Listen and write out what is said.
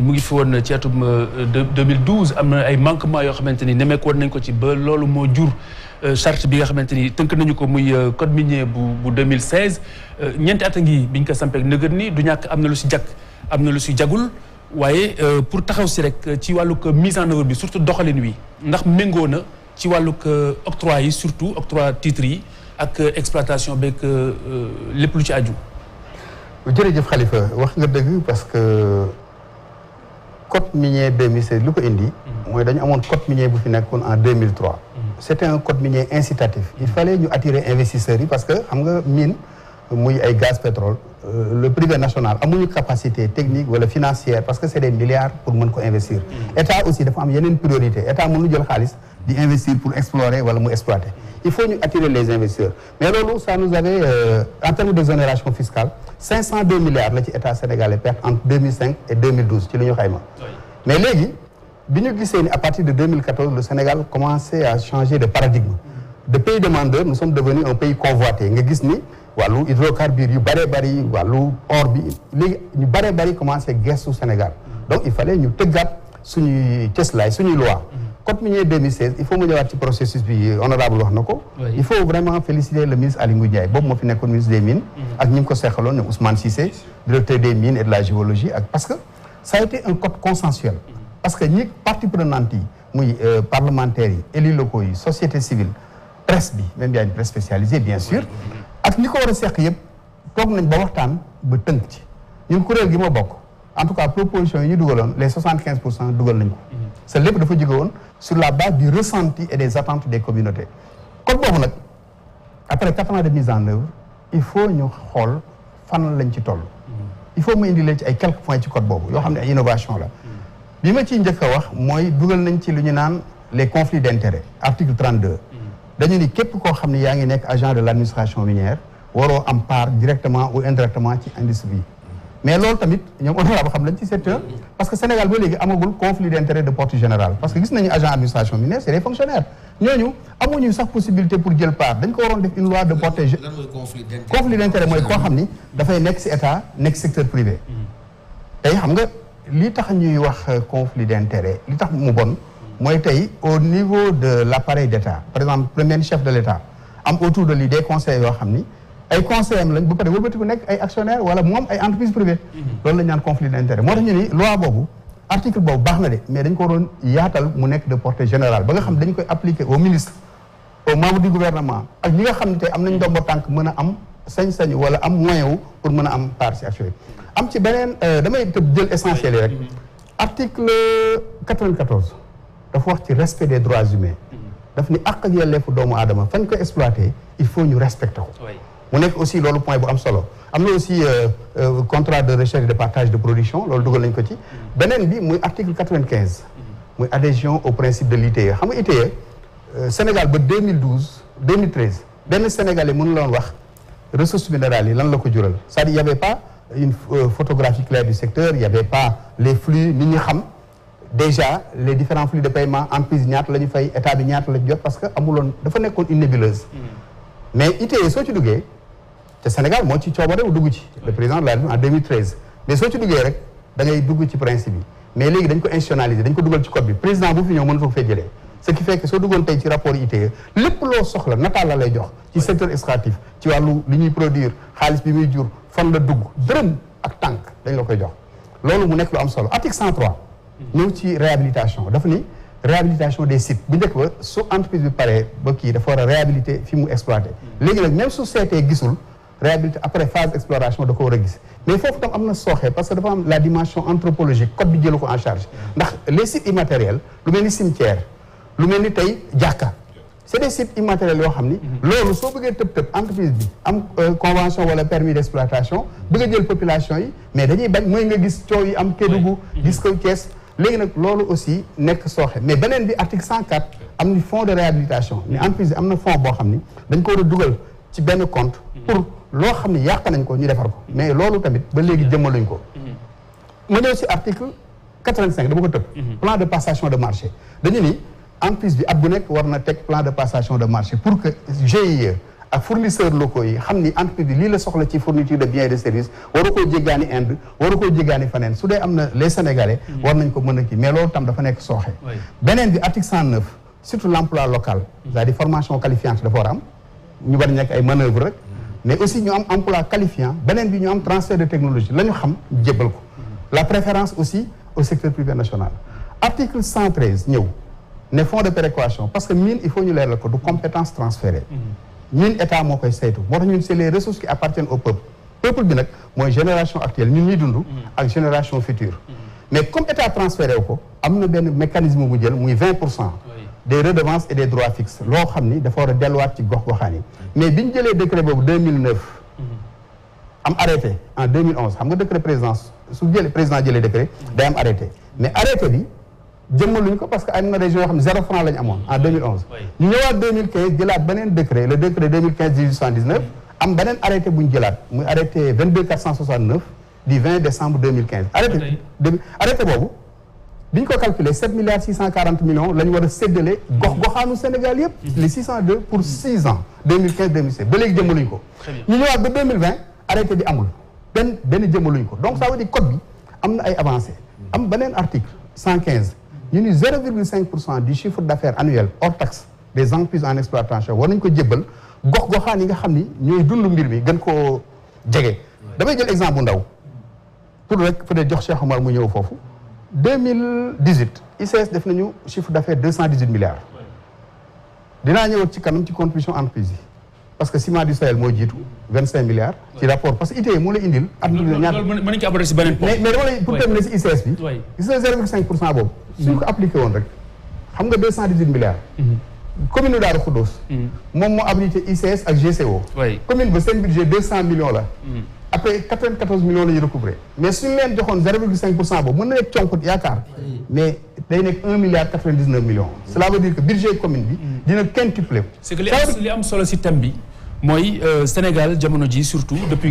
mu ngi fi woon ci atum 2012 am na ay manquements yoo xamante ni nemmeeku woon nañ ko ci ba loolu moo jur charte bi nga xamante ni tënk nañu ko muy code minier bu 2016 ñeenti at a ngi biñ ko sampeeg nëgër ni du ñàkk am na lu si jag am na lu si jagul waaye pour taxaw si rek ci wàllug mise en œuvre bi surtout doxalin wi ndax méngoo na ci wàllug octroi yi surtout octroi titres yi ak exploitation beeg lépp lu ci aju. jërëjëf Khalifa wax nga dëgg parce que code minier 2016 lu ko indi. mooy dañu amoon code minier bu fi nekkoon en 2003. c'était un code minier incitatif. il fallait ñu attirer investisseurs yi parce que xam nga mine muy ay gaz pétrole le privé national amuñu capacité technique wala financière parce que c'est des milliards pour mën ko investir. état aussi dafa am yeneen priorité état mënu jël xaalis di investir pour explorer wala mu exploiter. il faut ñu attirer les investisseurs mais loolu ça nous avait en termes d'exonération fiscale 502 milliards la ci état sénégalais perte entre 2005 et 2012 ci li ñu xayma. mais léegi bi ñu gisee ni à partir de 2014 le Sénégal commençait à changer de paradigme. de pays demandeur nous sommes devenus un pays convoité nga gis ni wàllu hydrocarbures yu bëree bëri wàllu or bi léegi ñu bëree bëri commencé gestu Sénégal donc il fallait ñu tëggaat suñuy cëslaay suñuy loi. code minier 2016 il faut mu ñëwaat ci processus bi honorable wax na ko. il faut vraiment féliciter le ministre Aly Ngouille Ndiaye boobu moo fi nekkoon ministre des mines. ak ñi mu ko seqaloon ne Ousmane Cissé directeur des mines et de la géologie ak parce que ça a été un code consensuel. parce que ñi parties prenantes yi muy parlementaires yi élus locaux yi société civile presse bi même y a une presse spécialisée bien sûr ak ñi ko war a seq yëpp toog nañ ba waxtaan ba tënk ci ñun kuréel gi ma bokk en tout cas propositions yi ñu dugaloon les 75% dugal nañ ko. c'est lépp dafa jóge woon sur la base du ressenti et des attentes des communautés. code boobu nag après 4 ans de mise en œuvre il faut ñu xool fan lañ ci toll. il faut mu indi leen ci ay quelques points ci code boobu yoo xam ne ay innovation la. bi ma ciy njëkk a wax mooy dugal nañ ci lu ñu naan les conflits d'intérêts article 32. dañu ni képp koo xam ne yaa ngi nekk agent de l'administration minière waroo am part directement ou indirectement ci industrie bi. mais loolu tamit ñoom honorable xam nañ ci secteur parce que Sénégal ba léegi amagul conflit d'intérêt de portée générale parce que gis nañu agent administration minière c'est des fonctionnaires ñooñu amuñu sax possibilité pour jël part dañ ko waroon def une loi de portée conflit d'intérêt mooy koo xam ni dafay nekk ci état nekk secteur privé tey xam nga li tax ñuy wax conflit d'intérêt li tax mu bon mooy tey au niveau de l'appareil d'État par exemple premier chef de l'État am autour de lui des conseils yoo xam ni ay conseillers am lañ ba pare wëlbati ku nekk ay actionnaires wala moom ay entreprises privées. loolu la ñu naan conflit d'intérêt moo tax ñu ni loi boobu article boobu baax na de mais dañ ko waroon yaatal mu nekk de portée générale ba nga xam dañ koy appliquer au ministre aux membres du gouvernement ak ñi nga xam ne tey am nañ ndombo tànk mën a am sañ-sañ wala am moyen wu pour mën a am part ci action yi am ci beneen damay tëb jël essentiel yi rek article 94 dafa wax ci respect des droits humains daf ni àq ak yelleefu doomu aadama fañ ko exploiter il faut ñu respecter ko mu nekk aussi loolu point bu am solo am na aussi contrat de recherche et de partage de production loolu dugal nañ ko ci beneen bi muy article 95 muy adhésion au principe de l'ITIE xam nga ITIE Sénégal ba 2013 benn Sénégalais mënu loon wax ressources minérales yi lan la ko jural c'est-à-dire il y avait pas une photographie claire du secteur il y avait pas les flux nit ñi xam déjà les différents flux de paiement entreprise ñaata la ñu fay état bi ñaata la ñu jot parce que amuloon dafa nekkoon une nébuleuse mais ITIE soo ci duggee te Sénégal moo ci coobare wu dugg ci le président de la République en 2013 mais soo ci duggee rek da ngay dugg ci principe yi mais léegi dañ ko institutionnaliser dañ ko dugal ci code bi président bu fi ñëw mënatu ko fee jëlee ce qui fait que soo duggoon tey ci rapport ITIE lépp loo soxla nataal la lay jox ci secteur extractif ci wàllu li ñuy produire xaalis bi muy jur fan la dugg dërëm ak tànk dañ la koy jox loolu mu nekk lu am solo article 103 ñëw ci réhabilitation dafa ni réhabilitation des sites bu njëkk ba su entreprise bi paree ba kii dafa war a réhabiliter fi mu exploité léegi nag même su seetee gisul réhabilité après phase d'exploration da ko war a gis mais foofu tam am na sooxee parce que dafa am la dimension anthropologique code bi jëlu ko en charge ndax les sites immatériels lu mel ni cimetière lu mel ni tey jàkka c'est des sites immatériels yoo xam ni loolu soo bëggee tëb entreprise bi am convention wala permis d'exploitation bëgg a jël population yi mais dañuy bañ mooy nga gis coow yi am Kédougou gis ko Thiès léegi nag loolu aussi nekk sooxe mais beneen bi article 104 am ni fonds de réhabilitation mais entreprise bi am na fonds boo xam ni dañ ko war a dugal ci benn compte pour loo xam ni yàq nañ ko ñu defar ko mais loolu tamit ba léegi jëmmaluñ ko ma ñëw ci article 85 dama ko tëb plan de passation de marché dañu ni entreprise bi at bu nekk war na teg plan de passation de marché pour que GIE ak fournisseurs locaux yi xam ni entreprise bi lii la soxla ci fourniture de biens et de services waru koo jéggaani Inde waru koo jéggaani faneen su dee am na les Sénégalais war nañ ko mën a kii mais loolu tam dafa nekk sooxe beneen bi article 109 surtout l'emploi local c'est-à-dire formation qualifiante dafa war a am ñu bari nekk ay manœuvre rek mais aussi ñu am emploi qualifiant beneen bi ñu am transfert de technologie la ñu xam jébbal ko la préférence aussi au secteur privé national article 113 ñëw ne fonds de péréquation parce que mine il faut ñu leeral ko du compétence transférée ñun état moo koy saytu moo tax ñun c'est les ressources qui appartiennent au peuple bi nag mooy génération actuelle ñun ñuy dund ak génération future mais comme état transféré wu ko am na benn mécanisme bu jël muy 20% des redevances et des droits fixes loo xam ni dafa war a delluwaat ci gox-goxaan yi mais bi ñu jëlee décret boobu 2009 am arrêté en 2011 xam nga décret présidence su jëlee président jëlee décret day am arrêté mais arrêté bi jëmmaluñ ko parce que am na région yoo xam ne 0 franc la ñu amoon en 2011 ñu ñëwaat 2015 jëlaat beneen décret le décret 2015-1819 am beneen arrêté bu ñu jëlaat muy arrêté 22-469 du 20 décembre 2015 arrêté boobu bi ñu ko calculé 7 milliards 640 millions la ñu war a séddale gox-goxaanu Sénégal yëpp les 602 pour 6 ans 2015-2016 ba léegi jëmmaluñ ko ñu ñëwaat ba 2020 arrêté bi amul benn jëmmaluñ ko donc ça veut dire code bi am na ay avancées am beneen article 115 ñu ni 0,5% du chiffre d'affaires annuel hors taxe des entreprises en exploitation war nañ ko jébbal gox-goxaan yi nga xam ni ñooy dund mbir mi gën koo jege. damay jël exemple bu ndaw pour rek peut-être jox Cheikh Omar mu ñëw foofu 2018 ICS def nañu chiffre d'affaires 218 milliards dinaa ñëwaat ci kanam ci contribution entreprise yi parce que Ciment du Sahel moo jiitu 25 milliards. ci rapport parce que ITIE moo la indil. at mi ñaata loolu mën nañu ko aborder si beneen point. mais dama lay pour terminer si ICS bi. gis nga 0,5% boobu. suñ ko appliqué woon rek xam nga 218 milliards. commune Darou Khoudoss. moom moo habilité ICS ak GCO. commune ba seen budget 200 millions la. après 94 millions la ñu recouvré. mais suñu leen joxoon 0,5% boobu mën na nekk conk yaakaar. mais day nekk 1 milliard 99 millions. cela veut dire que budget commune bi. dina quintuplé. c'est que li am solo si thème bi mooy Sénégal jamono ji surtout depuis.